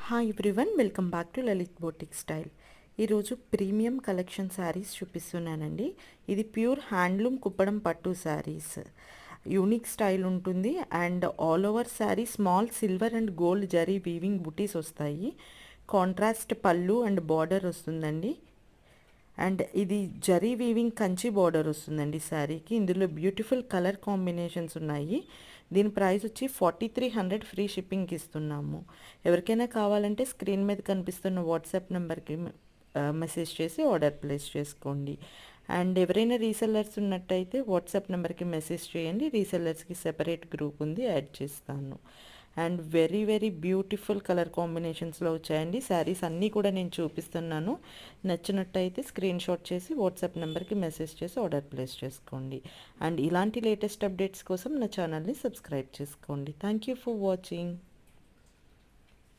Hi everyone, welcome back to Lalit boutique style. ఈరోజు premium collection saris చూపిస్తున్నానండి. ఇది ప్యూర్ హ్యాండ్లూమ్ కుప్పడం పట్టు శారీస్. యూనిక్ స్టైల్ ఉంటుంది and all over sari small silver and gold zari weaving బుటీస్ వస్తాయి. Contrast పళ్ళు and border వస్తుందండి. అండ్ ఇది జరీ వీవింగ్ కంచి బార్డర్ వస్తుందండి శారీకి. ఇందులో బ్యూటిఫుల్ కలర్ కాంబినేషన్స్ ఉన్నాయి. దీని ప్రైస్ వచ్చి 4300 ఫ్రీ షిప్పింగ్కి ఇస్తున్నాము. ఎవరికైనా కావాలంటే స్క్రీన్ మీద కనిపిస్తున్న వాట్సాప్ నెంబర్కి మెసేజ్ చేసి ఆర్డర్ ప్లేస్ చేసుకోండి. అండ్ ఎవరైనా రీసెల్లర్స్ ఉన్నట్టయితే వాట్సాప్ నెంబర్కి మెసేజ్ చేయండి. రీసెల్లర్స్కి సెపరేట్ గ్రూప్ ఉంది, యాడ్ చేస్తాను. And very very beautiful colour కాంబినేషన్స్లో వచ్చాయండి. శారీస్ అన్నీ కూడా నేను చూపిస్తున్నాను. నచ్చినట్టయితే స్క్రీన్ షాట్ చేసి వాట్సాప్ నెంబర్కి మెసేజ్ చేసి ఆర్డర్ ప్లేస్ చేసుకోండి. అండ్ ఇలాంటి లేటెస్ట్ అప్డేట్స్ కోసం నా ఛానల్ని సబ్స్క్రైబ్ చేసుకోండి. Thank you for watching.